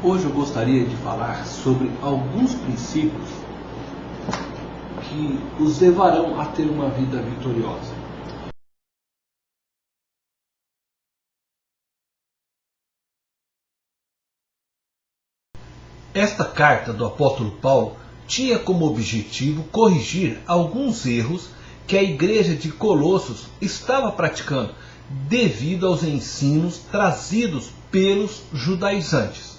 Hoje eu gostaria de falar sobre alguns princípios que os levarão a ter uma vida vitoriosa. Esta carta do apóstolo Paulo tinha como objetivo corrigir alguns erros que a igreja de Colossos estava praticando devido aos ensinos trazidos pelos judaizantes.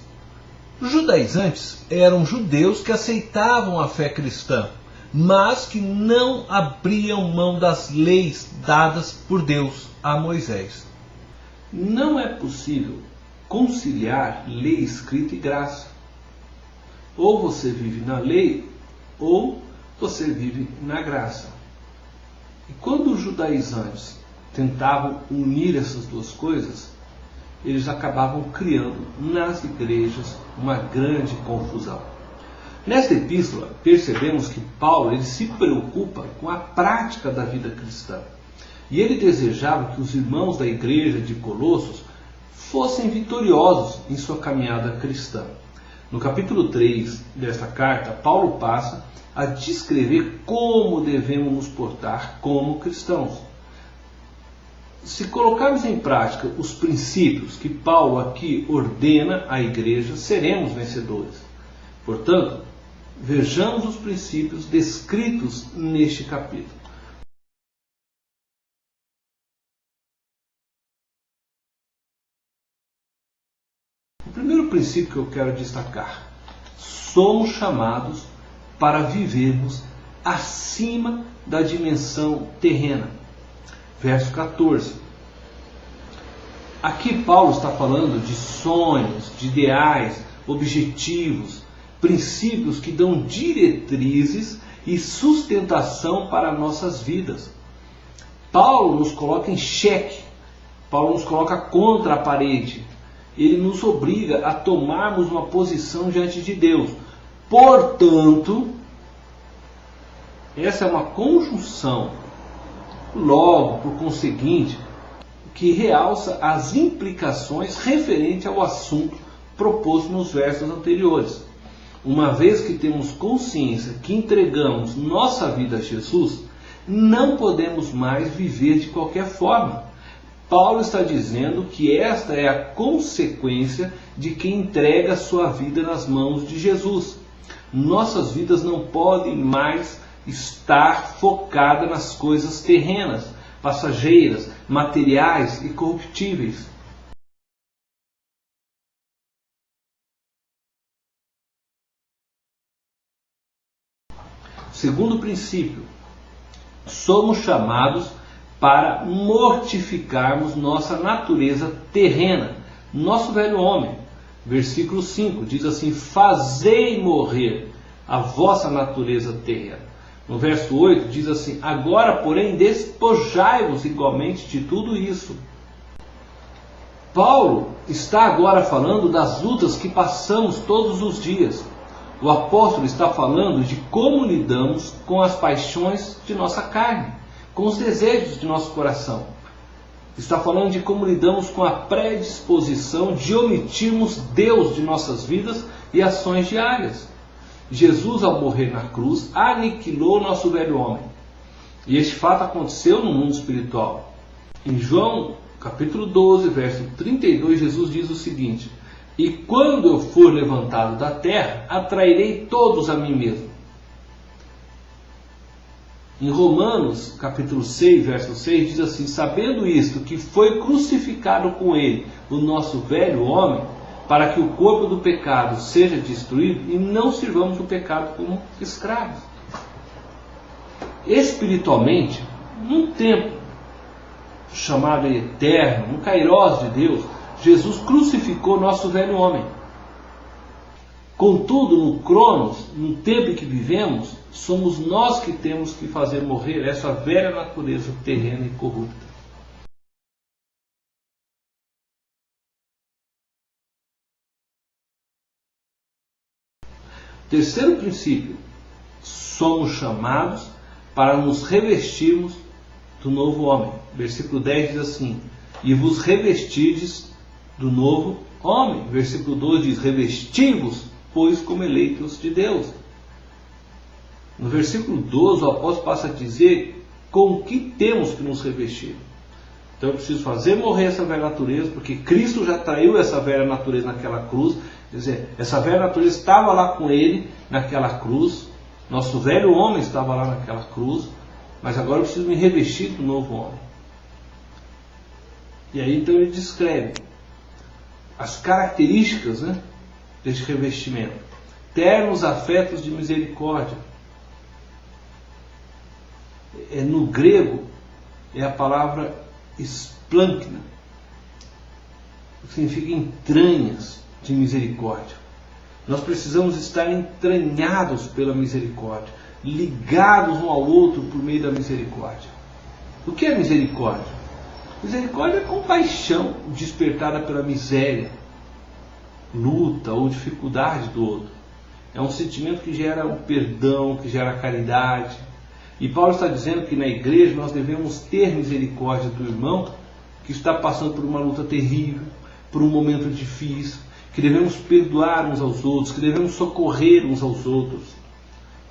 Os judaizantes eram judeus que aceitavam a fé cristã, mas que não abriam mão das leis dadas por Deus a Moisés. Não é possível conciliar lei escrita e graça. Ou você vive na lei, ou você vive na graça. E quando os judaizantes tentavam unir essas duas coisas, eles acabavam criando nas igrejas uma grande confusão. Nesta epístola, percebemos que Paulo ele se preocupa com a prática da vida cristã. E ele desejava que os irmãos da igreja de Colossos fossem vitoriosos em sua caminhada cristã. No capítulo 3 desta carta, Paulo passa a descrever como devemos nos portar como cristãos. Se colocarmos em prática os princípios que Paulo aqui ordena à igreja, seremos vencedores. Portanto, vejamos os princípios descritos neste capítulo. O primeiro princípio que eu quero destacar: somos chamados para vivermos acima da dimensão terrena. Verso 14. Aqui Paulo está falando de sonhos, de ideais, objetivos, princípios que dão diretrizes e sustentação para nossas vidas. Paulo nos coloca em xeque, Paulo nos coloca contra a parede. Ele nos obriga a tomarmos uma posição diante de Deus. Portanto, essa é uma conjunção, logo, por conseguinte, que realça as implicações referentes ao assunto proposto nos versos anteriores. Uma vez que temos consciência que entregamos nossa vida a Jesus, não podemos mais viver de qualquer forma. Paulo está dizendo que esta é a consequência de quem entrega sua vida nas mãos de Jesus. Nossas vidas não podem mais estar focadas nas coisas terrenas, passageiras, materiais e corruptíveis. Segundo princípio, somos chamados para mortificarmos nossa natureza terrena, nosso velho homem. Versículo 5 diz assim: fazei morrer a vossa natureza terrena. No verso 8 diz assim: agora, porém, despojai-vos igualmente de tudo isso. Paulo está agora falando das lutas que passamos todos os dias. O apóstolo está falando de como lidamos com as paixões de nossa carne, com os desejos de nosso coração. Está falando de como lidamos com a predisposição de omitirmos Deus de nossas vidas e ações diárias. Jesus, ao morrer na cruz, aniquilou nosso velho homem. E este fato aconteceu no mundo espiritual. Em João, capítulo 12, verso 32, Jesus diz o seguinte: e quando eu for levantado da terra, atrairei todos a mim mesmo. Em Romanos, capítulo 6, verso 6, diz assim: sabendo isto, que foi crucificado com ele o nosso velho homem, para que o corpo do pecado seja destruído e não sirvamos o pecado como escravos. Espiritualmente, num tempo chamado eterno, um kairós de Deus, Jesus crucificou nosso velho homem. Contudo, no cronos, no tempo em que vivemos, somos nós que temos que fazer morrer essa velha natureza terrena e corrupta. Terceiro princípio: somos chamados para nos revestirmos do novo homem. Versículo 10 diz assim: e vos revestirdes do novo homem. Versículo 2 diz: revesti-vos, pois, como eleitos de Deus. No versículo 12, o apóstolo passa a dizer com o que temos que nos revestir. Então eu preciso fazer morrer essa velha natureza, porque Cristo já traiu essa velha natureza naquela cruz. Quer dizer, essa velha natureza estava lá com ele naquela cruz. Nosso velho homem estava lá naquela cruz. Mas agora eu preciso me revestir do novo homem. E aí então ele descreve as características, né, deste revestimento. Ternos afetos de misericórdia. No grego é a palavra splankna, que significa entranhas de misericórdia. Nós precisamos estar entranhados pela misericórdia, ligados um ao outro por meio da misericórdia. O que é misericórdia? Misericórdia é compaixão despertada pela miséria, luta ou dificuldade do outro. É um sentimento que gera o perdão, que gera a caridade. E Paulo está dizendo que na igreja nós devemos ter misericórdia do irmão que está passando por uma luta terrível, por um momento difícil, que devemos perdoar uns aos outros, que devemos socorrer uns aos outros.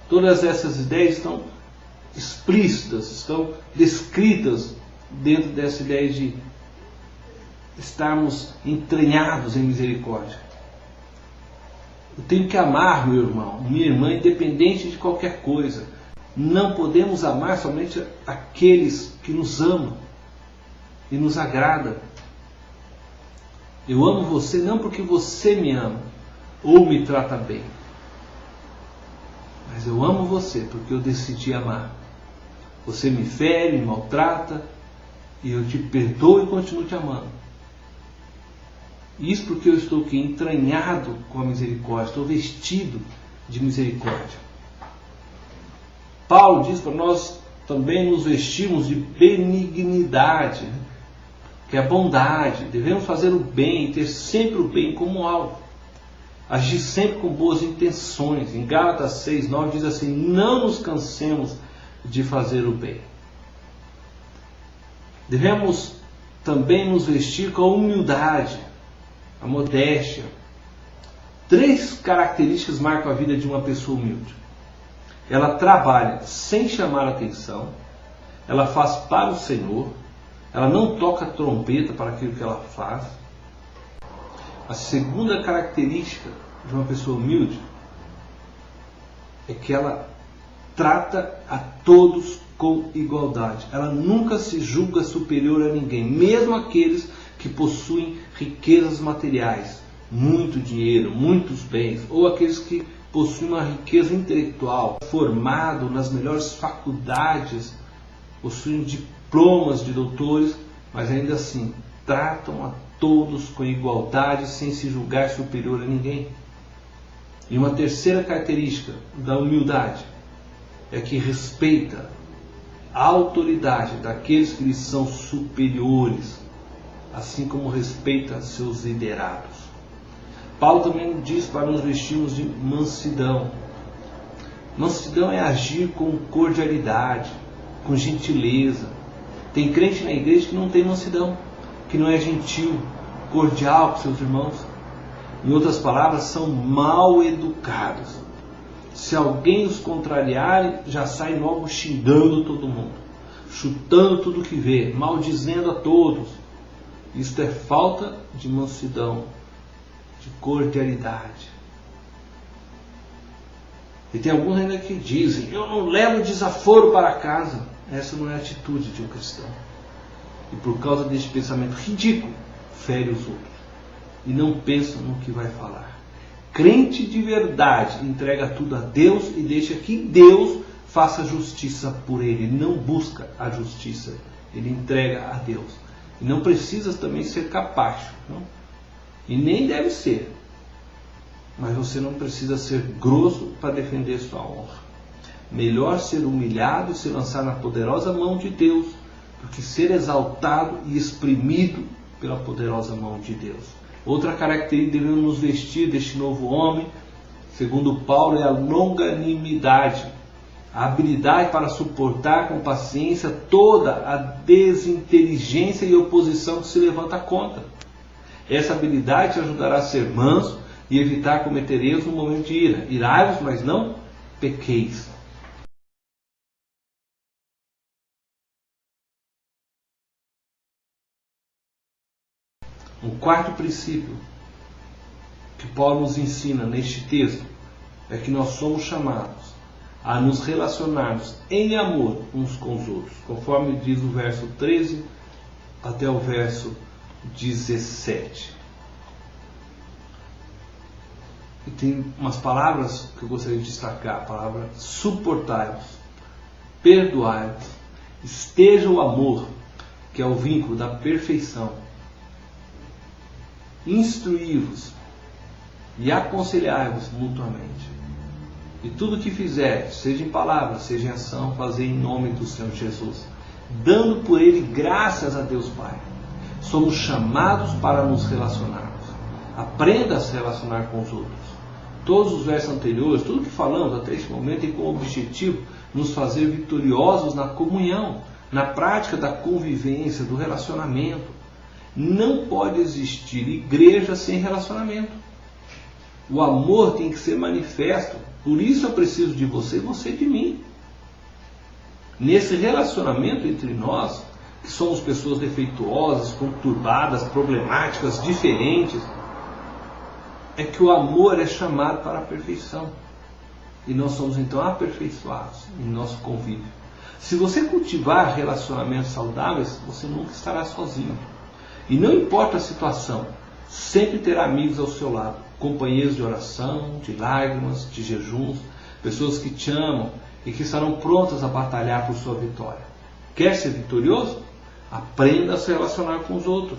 Todas essas ideias estão explícitas, estão descritas dentro dessa ideia de estarmos entranhados em misericórdia. Eu tenho que amar meu irmão, minha irmã, independente de qualquer coisa. Não podemos amar somente aqueles que nos amam e nos agradam. Eu amo você não porque você me ama ou me trata bem, mas eu amo você porque eu decidi amar. Você me fere, me maltrata, e eu te perdoo e continuo te amando. Isso porque eu estou aqui entranhado com a misericórdia, estou vestido de misericórdia. Paulo diz para nós também nos vestirmos de benignidade, que é a bondade. Devemos fazer o bem, ter sempre o bem como alvo. Agir sempre com boas intenções. Em Gálatas 6:9 diz assim: não nos cansemos de fazer o bem. Devemos também nos vestir com a humildade, a modéstia. 3 características marcam a vida de uma pessoa humilde. Ela trabalha sem chamar atenção, ela faz para o Senhor, ela não toca trompeta para aquilo que ela faz. A segunda característica de uma pessoa humilde é que ela trata a todos com igualdade. Ela nunca se julga superior a ninguém, mesmo aqueles que possuem riquezas materiais, muito dinheiro, muitos bens, ou aqueles que possuem uma riqueza intelectual, formado nas melhores faculdades, possuem diplomas de doutores, mas ainda assim tratam a todos com igualdade, sem se julgar superior a ninguém. E uma terceira característica da humildade é que respeita a autoridade daqueles que lhes são superiores, assim como respeita seus liderados. Paulo também diz para nos vestirmos de mansidão. Mansidão é agir com cordialidade, com gentileza. Tem crente na igreja que não tem mansidão, que não é gentil, cordial com seus irmãos. Em outras palavras, são mal educados. Se alguém os contrariar, já sai logo xingando todo mundo, chutando tudo que vê, maldizendo a todos. Isto é falta de mansidão, de cordialidade. E tem alguns ainda que dizem: eu não levo desaforo para casa. Essa não é a atitude de um cristão. E por causa deste pensamento ridículo, fere os outros e não pensa no que vai falar. Crente de verdade entrega tudo a Deus e deixa que Deus faça justiça por ele. Ele não busca a justiça, ele entrega a Deus. E não precisa também ser capacho, não? E nem deve ser. Mas você não precisa ser grosso para defender sua honra. Melhor ser humilhado e se lançar na poderosa mão de Deus, do que ser exaltado e exprimido pela poderosa mão de Deus. Outra característica que devemos nos vestir deste novo homem, segundo Paulo, é a longanimidade, a habilidade para suportar com paciência toda a desinteligência e oposição que se levanta contra. Essa habilidade te ajudará a ser manso e evitar cometer erros no momento de ira. Irai-vos, mas não pequeis. Um quarto princípio que Paulo nos ensina neste texto é que nós somos chamados a nos relacionarmos em amor uns com os outros, conforme diz o verso 13 até o verso 17. E tem umas palavras que eu gostaria de destacar: a palavra suportai-vos, perdoai-vos, esteja o amor, que é o vínculo da perfeição, instruí-vos e aconselhai-vos mutuamente. E tudo o que fizer, seja em palavra, seja em ação, fazei em nome do Senhor Jesus, dando por Ele graças a Deus Pai. Somos chamados para nos relacionarmos. Aprenda a se relacionar com os outros. Todos os versos anteriores, tudo que falamos até este momento tem como objetivo nos fazer vitoriosos na comunhão, na prática da convivência, do relacionamento. Não pode existir igreja sem relacionamento. O amor tem que ser manifesto. Por isso eu preciso de você e você de mim. Nesse relacionamento entre nós, que somos pessoas defeituosas, conturbadas, problemáticas, diferentes, é que o amor é chamado para a perfeição. E nós somos então aperfeiçoados em nosso convívio. Se você cultivar relacionamentos saudáveis, você nunca estará sozinho. E não importa a situação, sempre terá amigos ao seu lado, companheiros de oração, de lágrimas, de jejuns, pessoas que te amam e que estarão prontas a batalhar por sua vitória. Quer ser vitorioso? Aprenda a se relacionar com os outros.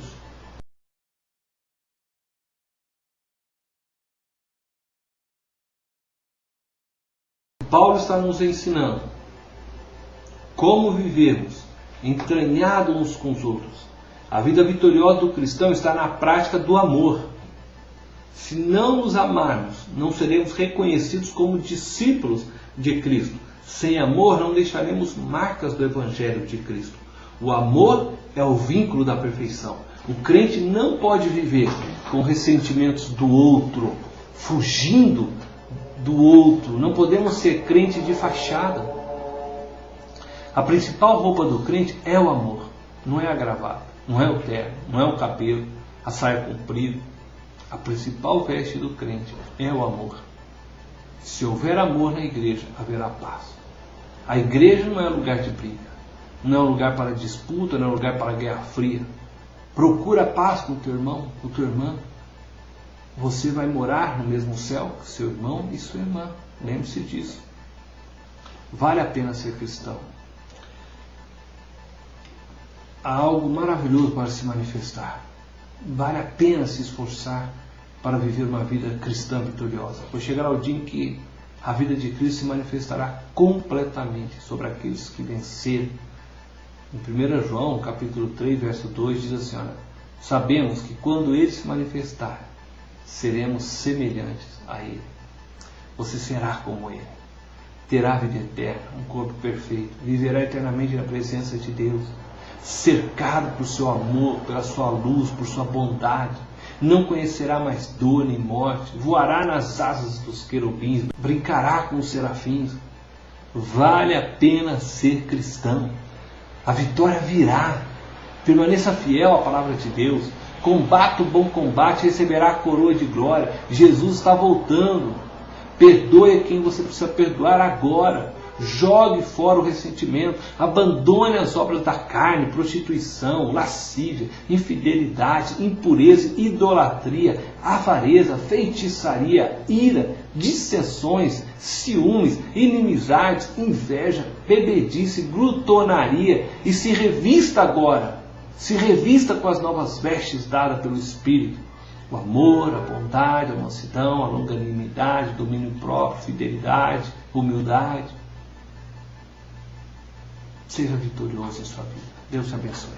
Paulo está nos ensinando como vivermos entranhados uns com os outros. A vida vitoriosa do cristão está na prática do amor. Se não nos amarmos, não seremos reconhecidos como discípulos de Cristo. Sem amor, não deixaremos marcas do Evangelho de Cristo. O amor é o vínculo da perfeição. O crente não pode viver com ressentimentos do outro, fugindo do outro. Não podemos ser crente de fachada. A principal roupa do crente é o amor, não é a gravata, não é o terno, não é o cabelo, a saia comprida. A principal veste do crente é o amor. Se houver amor na igreja, haverá paz. A igreja não é lugar de briga, não é um lugar para disputa, não é um lugar para guerra fria. Procura paz com o teu irmão, com a tua irmã. Você vai morar no mesmo céu que seu irmão e sua irmã. Lembre-se disso. Vale a pena ser cristão. Há algo maravilhoso para se manifestar. Vale a pena se esforçar para viver uma vida cristã vitoriosa, pois chegará o dia em que a vida de Cristo se manifestará completamente sobre aqueles que venceram. Em 1 João, capítulo 3, verso 2, diz assim: olha, sabemos que quando Ele se manifestar, seremos semelhantes a Ele. Você será como Ele. Terá vida eterna, um corpo perfeito, viverá eternamente na presença de Deus, cercado por seu amor, pela sua luz, por sua bondade. Não conhecerá mais dor nem morte, voará nas asas dos querubins, brincará com os serafins. Vale a pena ser cristão. A vitória virá. Permaneça fiel à palavra de Deus. Combata o bom combate, receberá a coroa de glória. Jesus está voltando. Perdoe quem você precisa perdoar agora. Jogue fora o ressentimento. Abandone as obras da carne, prostituição, lascívia, infidelidade, impureza, idolatria, avareza, feitiçaria, ira, dissensões, ciúmes, inimizades, inveja, bebedice, glutonaria. E se revista agora. Se revista com as novas vestes dadas pelo Espírito. O amor, a bondade, a mansidão, a longanimidade, domínio próprio, fidelidade, humildade. Seja vitorioso em sua vida. Deus te abençoe.